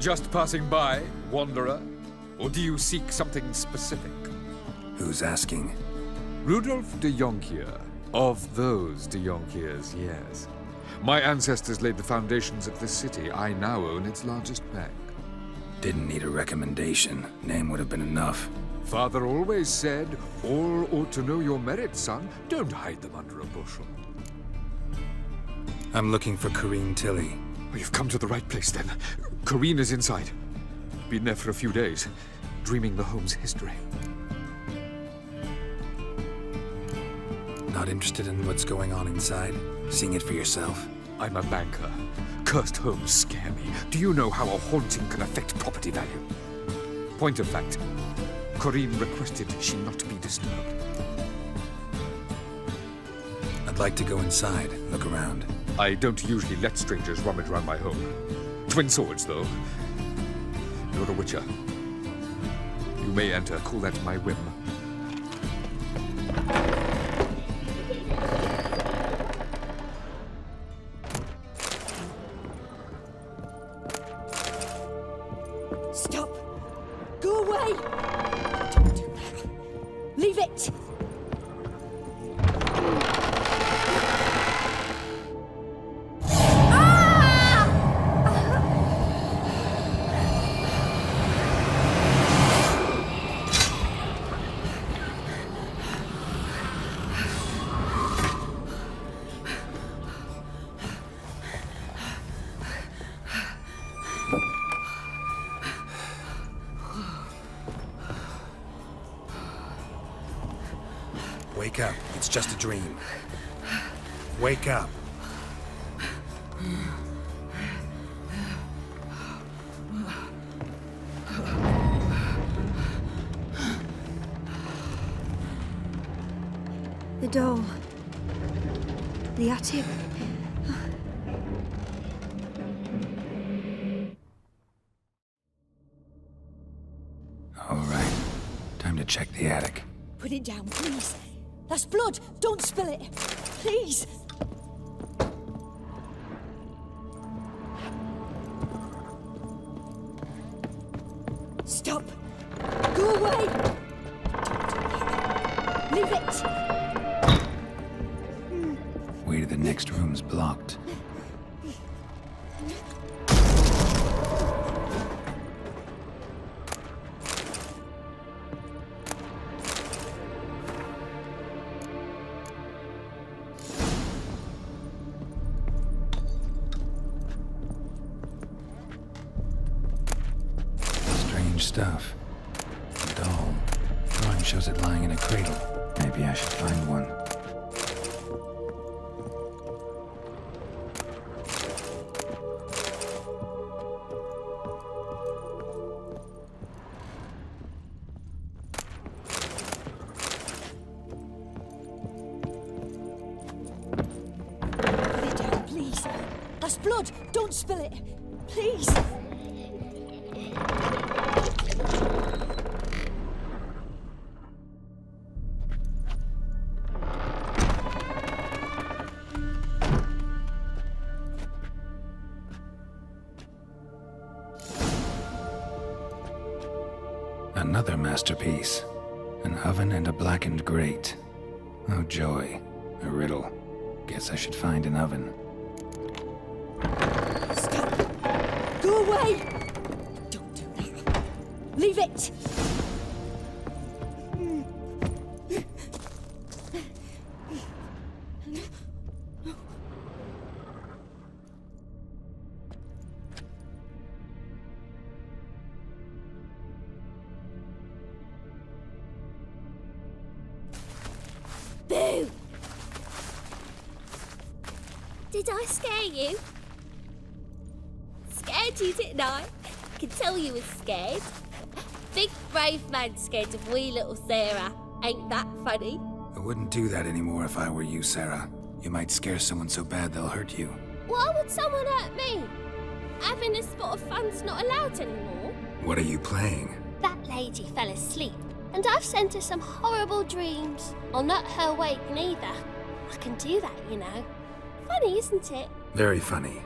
Just passing by, wanderer? Or do you seek something specific? Who's asking? Rudolf de Jonkier. Of those de Jonkiers, yes. My ancestors laid the foundations of this city. I now own its largest bank. Didn't need a recommendation. Name would have been enough. Father always said, all ought to know your merits, son. Don't hide them under a bushel. I'm looking for Corrine Tilly. You've come to the right place, then. Corrine is inside. Been there for a few days, dreaming the home's history. Not interested in what's going on inside? Seeing it for yourself? I'm a banker. Cursed homes scare me. Do you know how a haunting can affect property value? Point of fact, Corrine requested she not be disturbed. I'd like to go inside, look around. I don't usually let strangers rummage around my home. Twin swords, though. You're a witcher. You may enter, call that my whim. Stop! Go away! Don't do that. Leave it! Wake up. It's just a dream. Wake up. The doll. The attic. All right. Time to check the attic. Put it down, please. That's blood. Don't spill it. Please. Stop. Go away. Leave it. Way to the next room's blocked. Stuff. A doll. Drawing shows it lying in a cradle. Maybe I should find one. Put it down, please. That's blood. Don't spill it. Please. Another masterpiece. An oven and a blackened grate. Oh joy. A riddle. Guess I should find an oven. Stop. Go away. Don't do that. Leave it. Boo! Did I scare you? Scared you, didn't I? I can tell you was scared. Big brave man scared of wee little Sarah. Ain't that funny? I wouldn't do that anymore if I were you, Sarah. You might scare someone so bad they'll hurt you. Why would someone hurt me? Having a spot of fun's not allowed anymore. What are you playing? That lady fell asleep, and I've sent her some horrible dreams. I'll not her awake neither. I can do that, you know. Funny, isn't it? Very funny.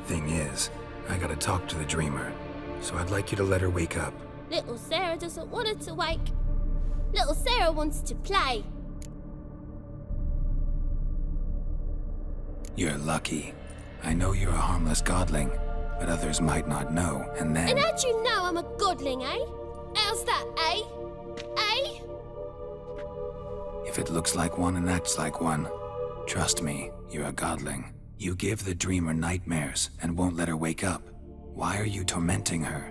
Thing is, I gotta talk to the dreamer. so I'd like you to let her wake up. Little Sarah doesn't want her to wake. Little Sarah wants to play. You're lucky. I know you're a harmless godling, but others might not know, and then... And how'd you know I'm a godling, eh? How's that, eh? Eh? If it looks like one and acts like one, trust me, you're a godling. You give the dreamer nightmares and won't let her wake up. Why are you tormenting her?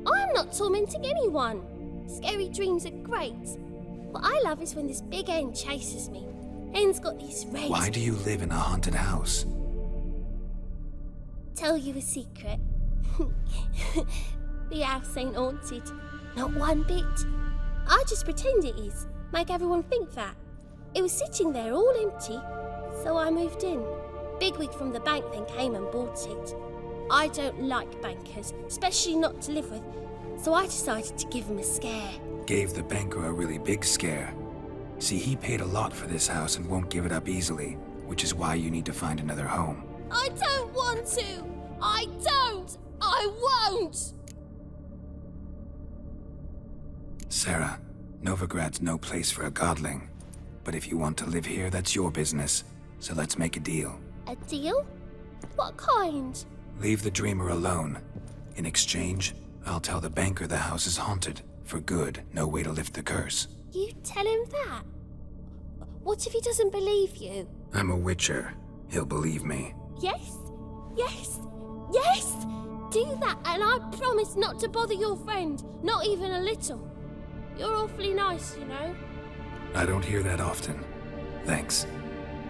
I'm not tormenting anyone. Scary dreams are great. What I love is when this big hen chases me. Hen's got these red... Why do you live in a haunted house? Tell you a secret. The house ain't haunted. Not one bit. I just pretend it is. Make everyone think that. It was sitting there all empty, so I moved in. Bigwig from the bank then came and bought it. I don't like bankers, especially not to live with, so I decided to give him a scare. Gave the banker a really big scare. See, he paid a lot for this house and won't give it up easily, which is why you need to find another home. I don't want to! I don't! I won't! Sarah, Novigrad's no place for a godling. But if you want to live here, that's your business. So let's make a deal. A deal? What kind? Leave the dreamer alone. In exchange, I'll tell the banker the house is haunted. For good, no way to lift the curse. You tell him that? What if he doesn't believe you? I'm a witcher. He'll believe me. Yes? Yes? Yes! Do that and I promise not to bother your friend. Not even a little. You're awfully nice, you know. I don't hear that often. Thanks.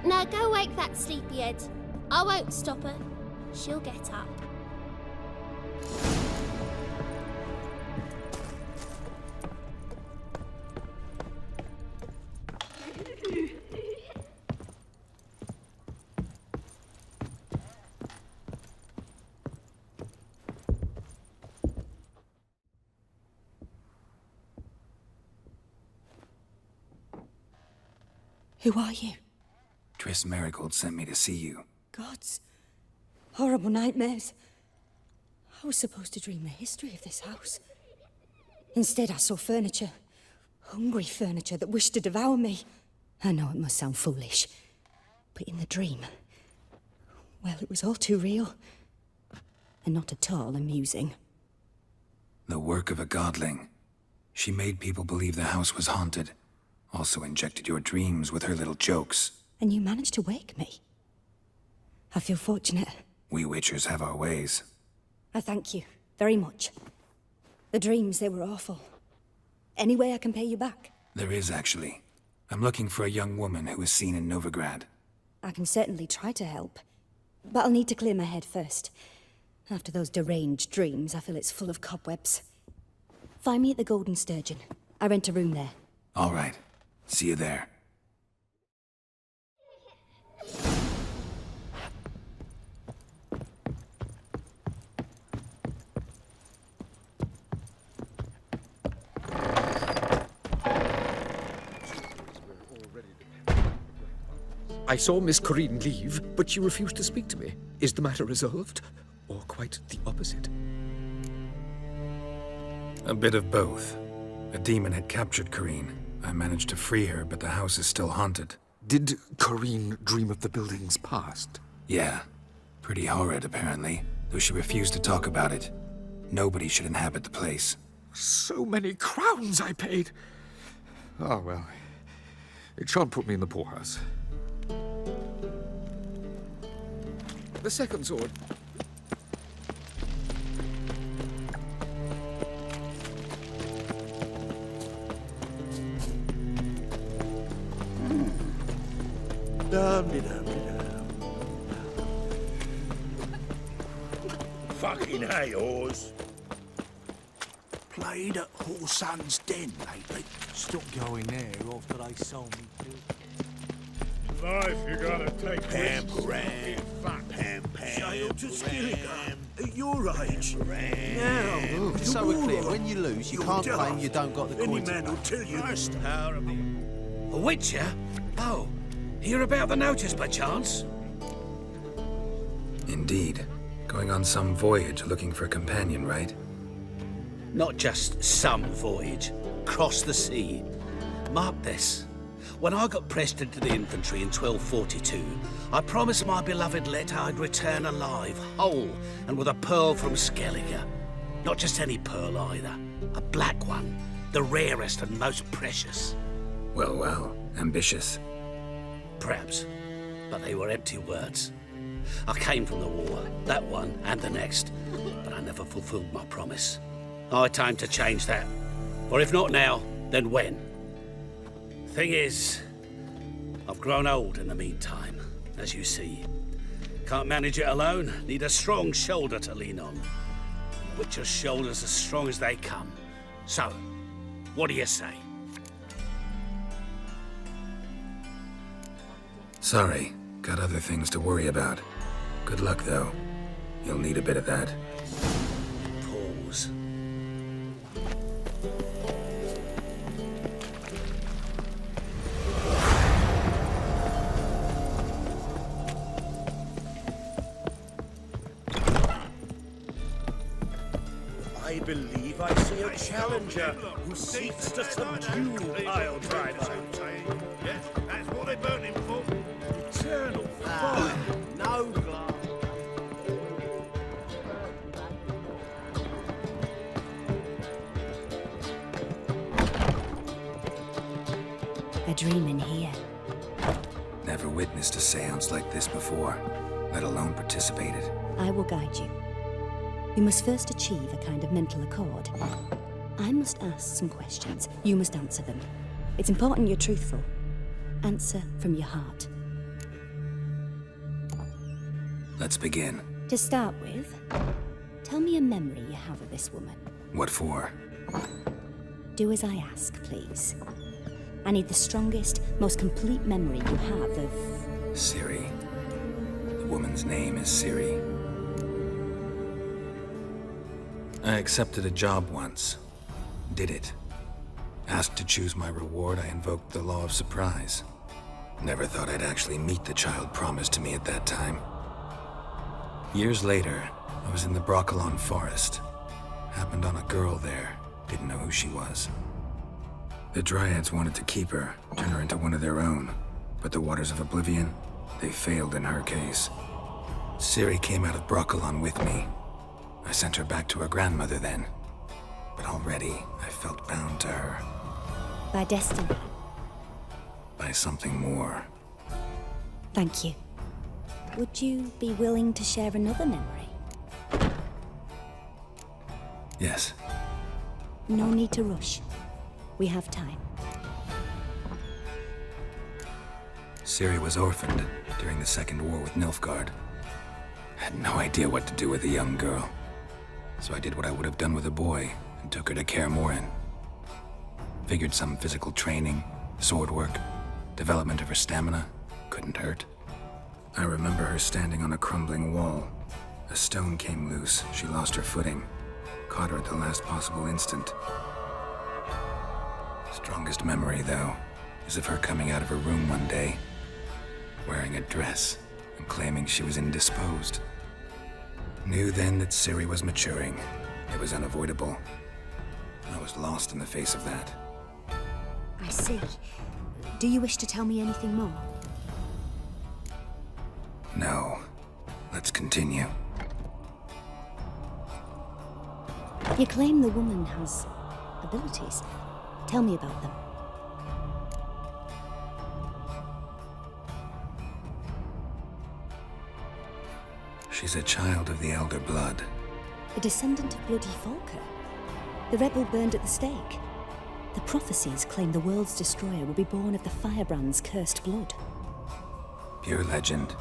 Now go wake that sleepyhead. I won't stop her. She'll get up. Who are you? Triss Marigold sent me to see you. Gods. Horrible nightmares. I was supposed to dream the history of this house. Instead, I saw furniture. Hungry furniture that wished to devour me. I know it must sound foolish, but in the dream, well, it was all too real. And not at all amusing. The work of a godling. She made people believe the house was haunted. Also injected your dreams with her little jokes. And you managed to wake me. I feel fortunate. We witchers have our ways. I thank you very much. The dreams, they were awful. Any way I can pay you back? There is, actually. I'm looking for a young woman who was seen in Novigrad. I can certainly try to help. But I'll need to clear my head first. After those deranged dreams, I feel it's full of cobwebs. Find me at the Golden Sturgeon. I rent a room there. All right. See you there. I saw Miss Corinne leave, but she refused to speak to me. Is the matter resolved? Or quite the opposite? A bit of both. A demon had captured Corinne. I managed to free her, but the house is still haunted. Did Corinne dream of the building's past? Yeah. Pretty horrid, apparently, though she refused to talk about it. Nobody should inhabit the place. So many crowns I paid! Oh, well. It shan't put me in the poorhouse. The second sword. Fucking hey, Oz. Played at Horsan's Den lately. Stop going there after they sold me to. Life, you gotta take Pam. Jail to Skilligan at your age. Now, So we're clear, when you lose, you can't claim you don't got the Any coin to man will pay. tell you. First power of the... A witcher? Oh, hear about the notice by chance? Indeed. Going on some voyage looking for a companion, right? Not just some voyage. Cross the sea. Mark this. When I got pressed into the infantry in 1242, I promised my beloved Let I'd return alive, whole, and with a pearl from Skellige. Not just any pearl either. A black one. The rarest and most precious. Well, well, ambitious. Perhaps. But they were empty words. I came from the war, that one and the next, but I never fulfilled my promise. Time to change that. Or if not now, then when? Thing is, I've grown old in the meantime, as you see. Can't manage it alone, need a strong shoulder to lean on. The Witcher's shoulders as strong as they come. So, what do you say? Sorry, got other things to worry about. Good luck, though. You'll need a bit of that. Pause. I believe I see a challenger who seeks to subdue Pile Driver. Yes, that's what they burn him for. Eternal fire. No glass. A dream in here. Never witnessed a seance like this before, let alone participated. I will guide you. You must first achieve a kind of mental accord. I must ask some questions. You must answer them. It's important you're truthful. Answer from your heart. Let's begin. To start with, tell me a memory you have of this woman. What for? Do as I ask, please. I need the strongest, most complete memory you have of... Ciri. The woman's name is Ciri. I accepted a job once. Did it. Asked to choose my reward, I invoked the law of surprise. Never thought I'd actually meet the child promised to me at that time. Years later, I was in the Broccolon forest. Happened on a girl there. Didn't know who she was. The Dryads wanted to keep her, turn her into one of their own. But the Waters of Oblivion, they failed in her case. Ciri came out of Broccolon with me. I sent her back to her grandmother then. But already, I felt bound to her. By destiny. By something more. Thank you. Would you be willing to share another memory? Yes. No need to rush. We have time. Ciri was orphaned during the Second War with Nilfgaard. Had no idea what to do with a young girl. So I did what I would have done with a boy and took her to Kaer Morhen. Figured some physical training, sword work, development of her stamina couldn't hurt. I remember her standing on a crumbling wall. A stone came loose, she lost her footing. Caught her at the last possible instant. Strongest memory, though, is of her coming out of her room one day, wearing a dress and claiming she was indisposed. Knew then that Ciri was maturing. It was unavoidable. I was lost in the face of that. I see. Do you wish to tell me anything more? No. Let's continue. You claim the woman has abilities. Tell me about them. She's a child of the Elder Blood. A descendant of bloody Falker. The rebel burned at the stake. The prophecies claim the world's destroyer will be born of the firebrand's cursed blood. Pure legend.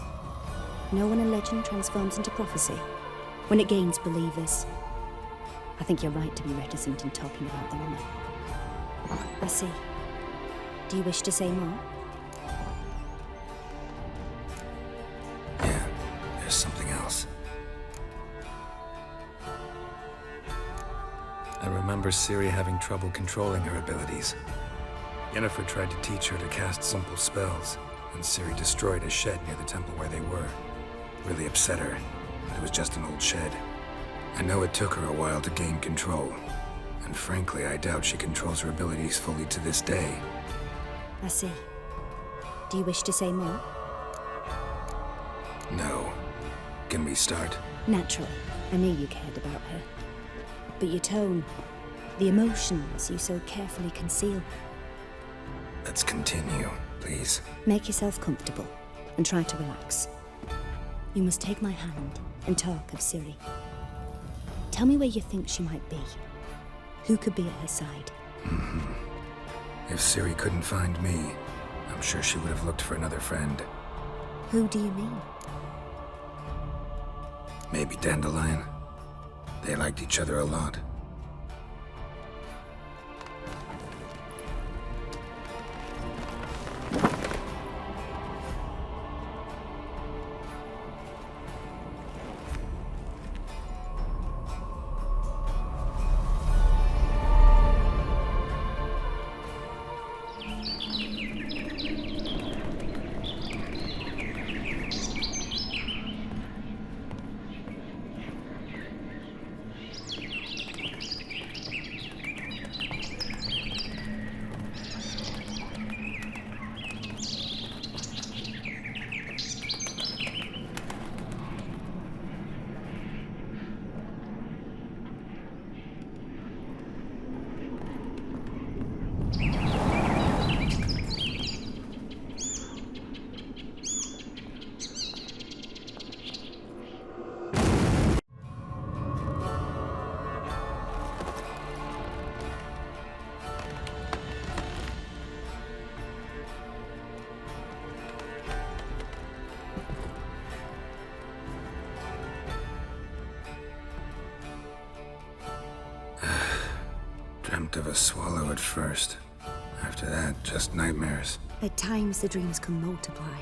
Know when a legend transforms into prophecy? When it gains believers. I think you're right to be reticent in talking about the woman. I see. Do you wish to say more? Yeah, there's something else. I remember Ciri having trouble controlling her abilities. Yennefer tried to teach her to cast simple spells, and Ciri destroyed a shed near the temple where they were. Really upset her, but it was just an old shed. I know it took her a while to gain control, And frankly, I doubt she controls her abilities fully to this day. I see. Do you wish to say more? No. Can we start? Naturally. I knew you cared about her. But your tone, the emotions you so carefully conceal. Let's continue, please. Make yourself comfortable and try to relax. You must take my hand and talk of Ciri. Tell me where you think she might be. Who could be at her side? If Ciri couldn't find me, I'm sure she would have looked for another friend. Who do you mean? Maybe Dandelion. They liked each other a lot. Dreamt of a swallow at first. After that, just nightmares. At times, the dreams can multiply.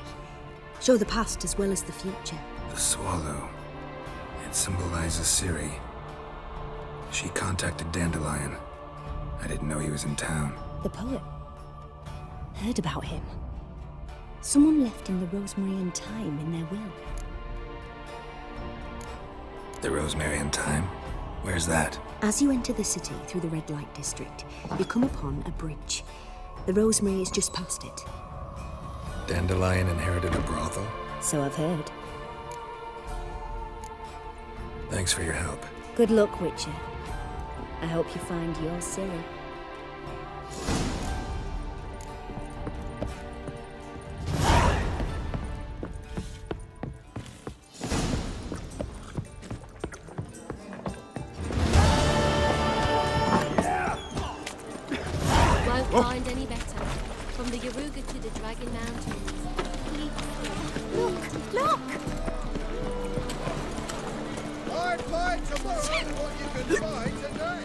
Show the past as well as the future. The swallow. It symbolizes Ciri. She contacted Dandelion. I didn't know he was in town. The poet. Heard about him. Someone left him the rosemary and thyme in their will. The Rosemary and Thyme? Where's that? As you enter the city through the red light district, you come upon a bridge. The rosemary is just past it. Dandelion inherited a brothel? So I've heard. Thanks for your help. Good luck, Witcher. I hope you find your Ciri. Won't find any better. From the Yaruga to the Dragon Mountains. Look! Look! I find tomorrow what you can find today.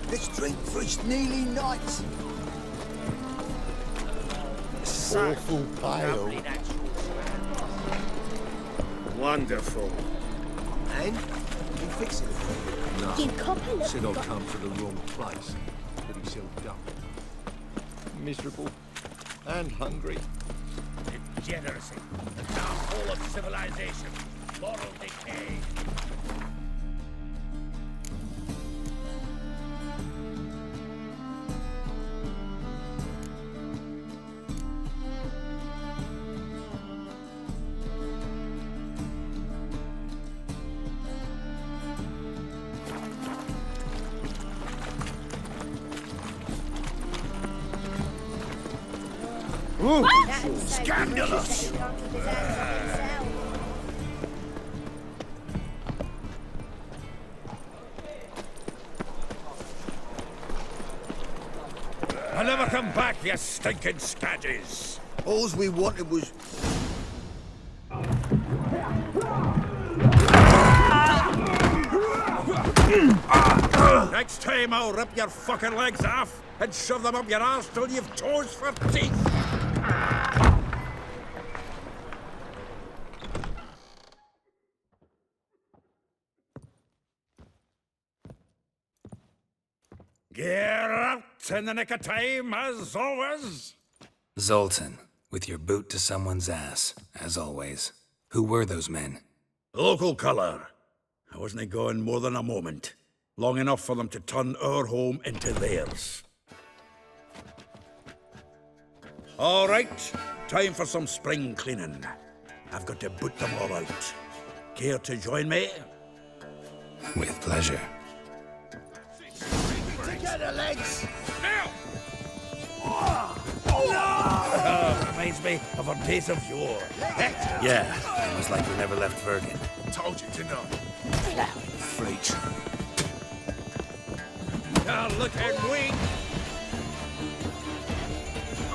Let's drink for its nearly night. Awful pale. Wonderful. And you fix it. You copper look. Said I'd come to the wrong place, but he's so dumb. Miserable and hungry. Degeneracy. The downfall of civilization. Moral decay. Scandalous! I'll never come back, you stinking stagges! All we wanted was... Next time I'll rip your fucking legs off and shove them up your arse till you've toes for teeth! Geralt in the nick of time, as always. Zoltan, with your boot to someone's ass, as always. Who were those men? Local colour. I wasn't gone more than a moment. Long enough for them to turn our home into theirs. All right, time for some spring cleaning. I've got to boot them all out. Care to join me? With pleasure. Together, legs! Now! Reminds me of our days of yore. Yeah, it was like we never left Vergen. Told you to know. Freaks. Now look at me!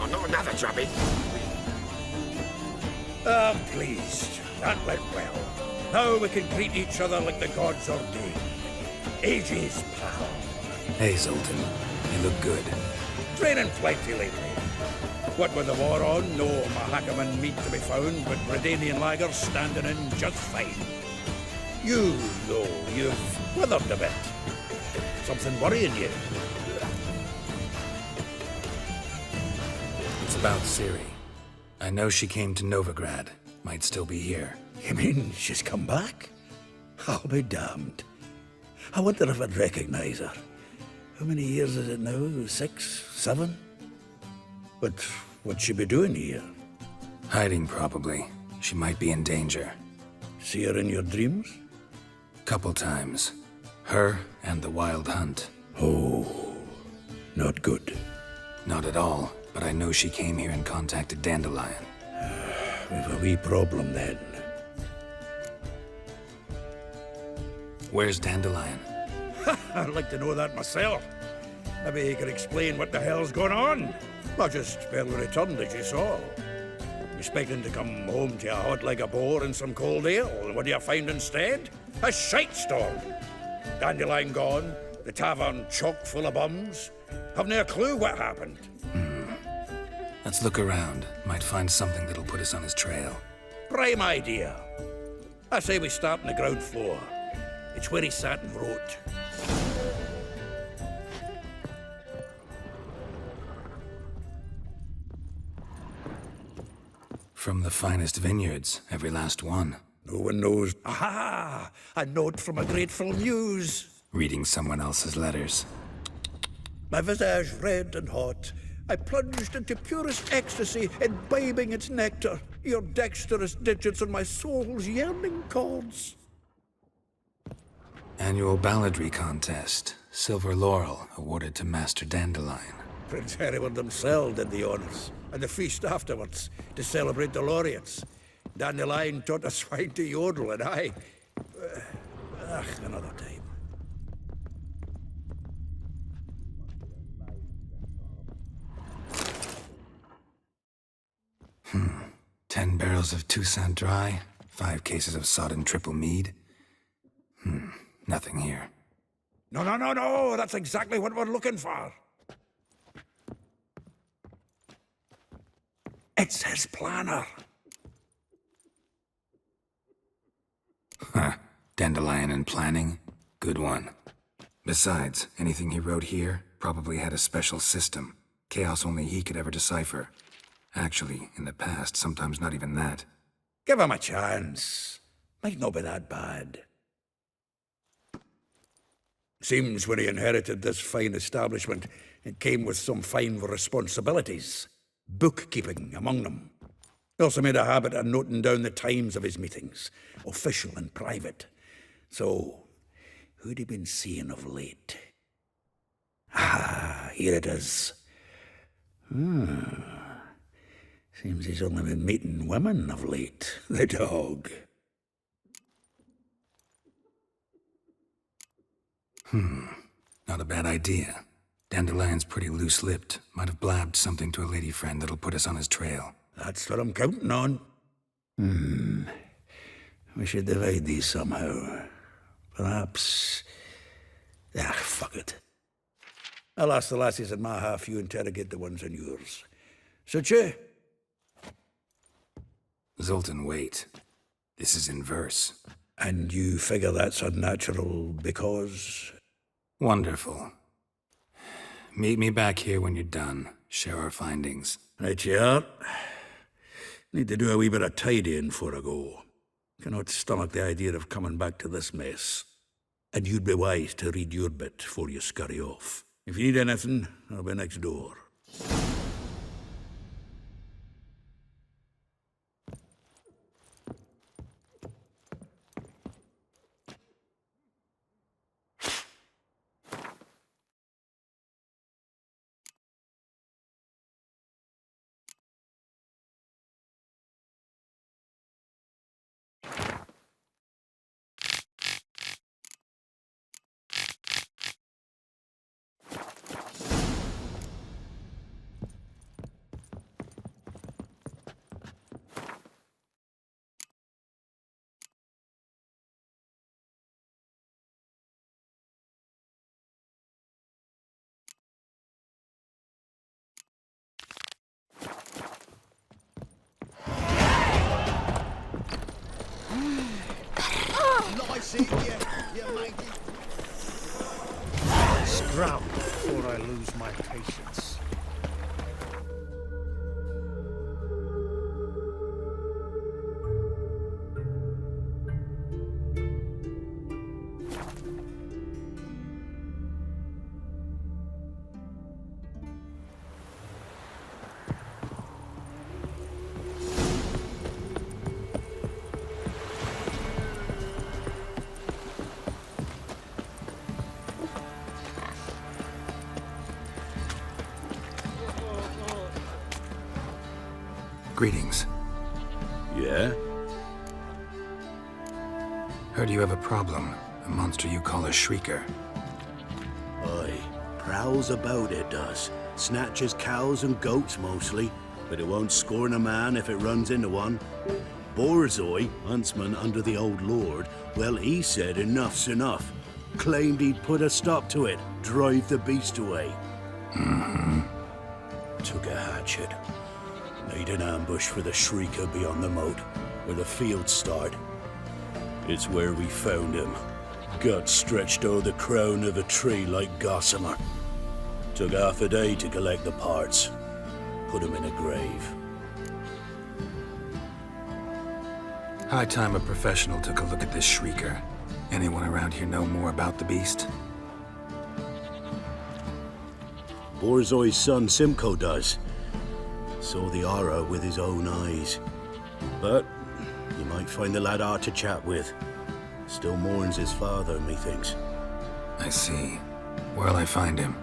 Oh, not another jobby. I'm pleased. That went well. Now we can greet each other like the gods ordained. Ages, pal. Hey, Zoltan. You look good. Training plenty lately. What with the war on, no Mahakaman meat to be found, but Redanian lagers standing in just fine. You, though, you've withered a bit. Something worrying you? It's about Ciri. I know she came to Novigrad. Might still be here. You mean she's come back? I'll be damned. I wonder if I'd recognize her. How many years is it now? 6, 7? But what'd she be doing here? Hiding, probably. She might be in danger. See her in your dreams? Couple times. Her and the Wild Hunt. Oh, not good. Not at all, but I know she came here and contacted Dandelion. We've a wee problem then. Where's Dandelion? I'd like to know that myself. Maybe he could explain what the hell's going on. I just barely returned, as you saw. Expecting to come home to a hot like a boar and some cold ale, and what do you find instead? A shite storm. Dandelion gone, the tavern chock full of bums. Haven't a clue what happened. Let's look around. Might find something that'll put us on his trail. Prime idea. I say we start on the ground floor. It's where he sat and wrote. From the finest vineyards, every last one. No one knows. Aha! A note from a grateful muse. Reading someone else's letters. My visage red and hot, I plunged into purest ecstasy, imbibing its nectar. Your dexterous digits on my soul's yearning chords. Annual balladry contest. Silver laurel awarded to Master Dandelion. Prince Hereward himself did the honours, and the feast afterwards, to celebrate the laureates. Dandelion taught a swine to yodel, and I... another time. 10 barrels of Toussaint Dry, 5 cases of sodden triple mead. Nothing here. No, that's exactly what we're looking for. It's his planner. Huh. Dandelion and planning? Good one. Besides, anything he wrote here probably had a special system. Chaos only he could ever decipher. Actually, in the past, sometimes not even that. Give him a chance. Might not be that bad. Seems when he inherited this fine establishment, it came with some fine responsibilities. Bookkeeping among them. He also made a habit of noting down the times of his meetings, official and private. So, who'd he been seeing of late? Ah, here it is. Seems he's only been meeting women of late, the dog. Not a bad idea. Dandelion's pretty loose-lipped. Might have blabbed something to a lady friend that'll put us on his trail. That's what I'm counting on. We should divide these somehow. Perhaps... fuck it. I'll ask the lassies in my half, you interrogate the ones in yours. Suit you? Zoltan, wait. This is in verse. And you figure that's unnatural because... Wonderful. Meet me back here when you're done. Share our findings. Right you are. Need to do a wee bit of tidying before I go. Cannot stomach the idea of coming back to this mess. And you'd be wise to read your bit before you scurry off. If you need anything, I'll be next door. Scram before I lose my patience. Greetings. Yeah? Heard you have a problem. A monster you call a shrieker. Aye, prowls about it does. Snatches cows and goats mostly, but it won't scorn a man if it runs into one. Borzoi, huntsman under the old lord, well, he said enough's enough. Claimed he'd put a stop to it, drive the beast away. Took a hatchet. Made an ambush for the shrieker beyond the moat, where the fields start. It's where we found him. Guts stretched o'er the crown of a tree like gossamer. Took half a day to collect the parts. Put him in a grave. High time a professional took a look at this shrieker. Anyone around here know more about the beast? Borzoi's son Simcoe does. Saw the aura with his own eyes. But you might find the lad hard to chat with. Still mourns his father, methinks. I see. Where'll I find him?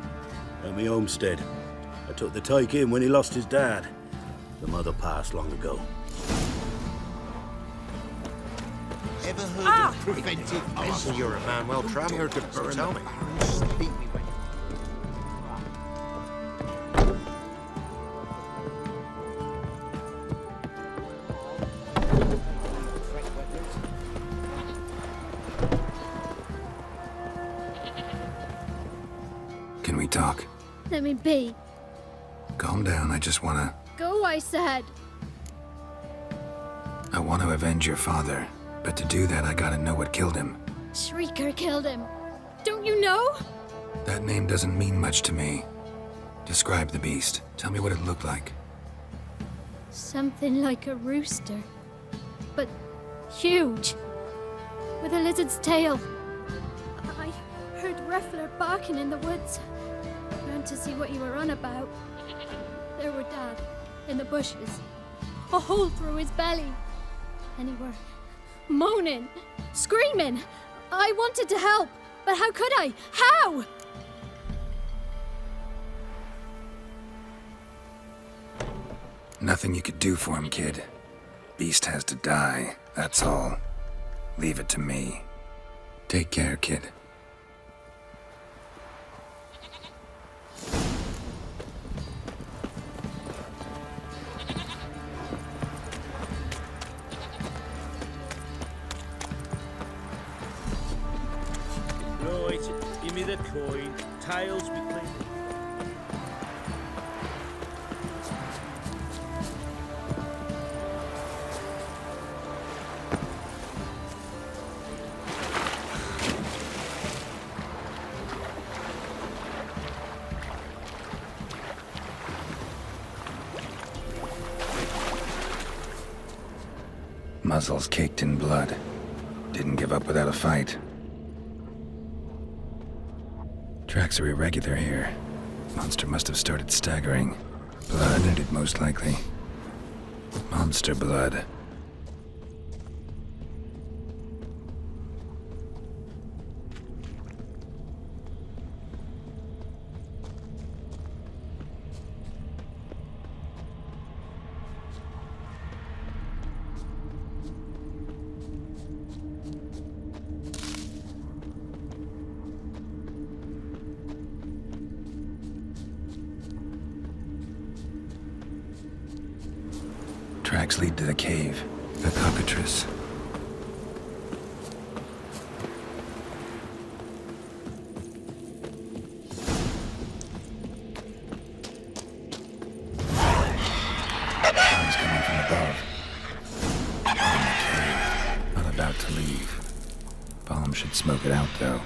At me homestead. I took the tyke in when he lost his dad. The mother passed long ago. Ever heard of preventive medicine? You're a man well traveled. Tell me. Can we talk? Let me be. Calm down, I just wanna... Go, I said. I want to avenge your father. But to do that, I gotta know what killed him. Shrieker killed him. Don't you know? That name doesn't mean much to me. Describe the beast. Tell me what it looked like. Something like a rooster. But huge. With a lizard's tail. I heard Reffler barking in the woods. Ran to see what you were on about. There were Dad, in the bushes. A hole through his belly. And he were moaning, screaming. I wanted to help, but how could I? How? Nothing you could do for him, kid. Beast has to die, that's all. Leave it to me. Take care, kid. Right, give me the coin. Tails be clean. Muzzles caked in blood. Didn't give up without a fight. Tracks are irregular here. Monster must have started staggering. Blood, it most likely. Monster blood. Tracks lead to the cave. The cockatrice. Sounds coming from above. In the cave. Not about to leave. Bomb should smoke it out, though.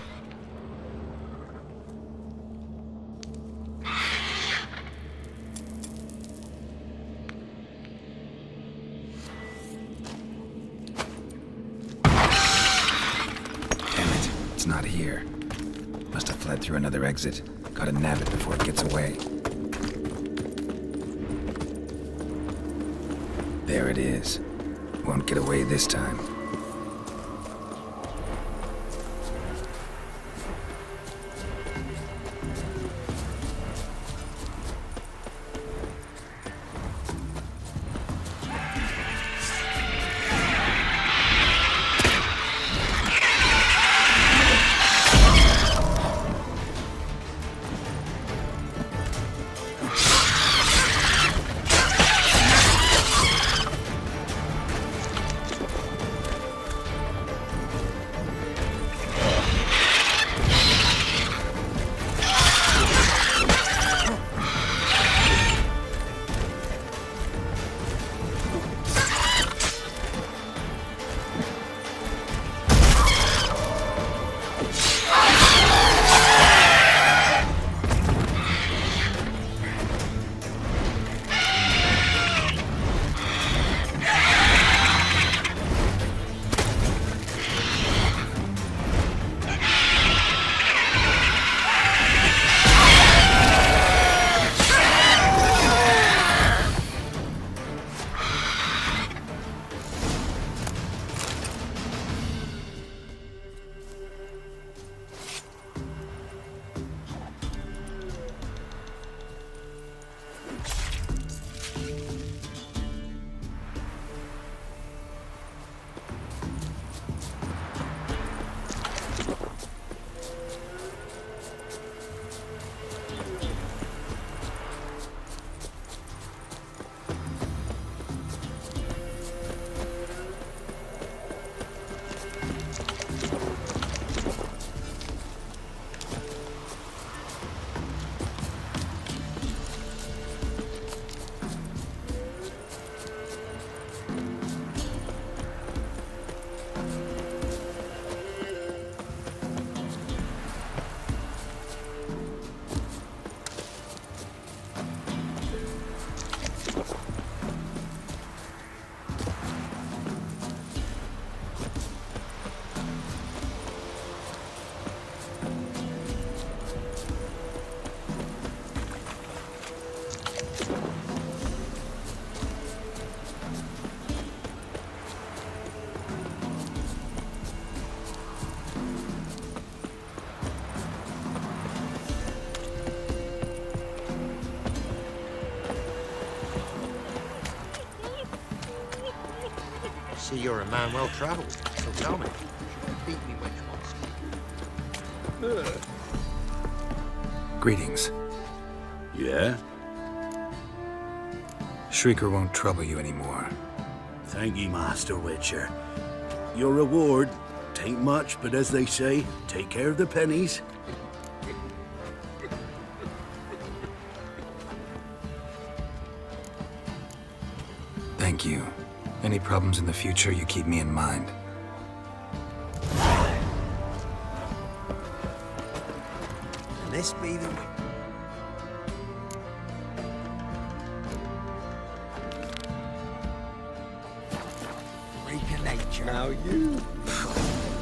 Not here. Must have fled through another exit. Gotta nab it before it gets away. There it is. Won't get away this time. See, you're a man well travelled, so tell me, beat me which ones? Greetings. Yeah? Shrieker won't trouble you anymore. Thank ye, Master Witcher. Your reward, tain't much, but as they say, take care of the pennies. Thank you. Any problems in the future, you keep me in mind. And this be the way. freak of nature. Now you...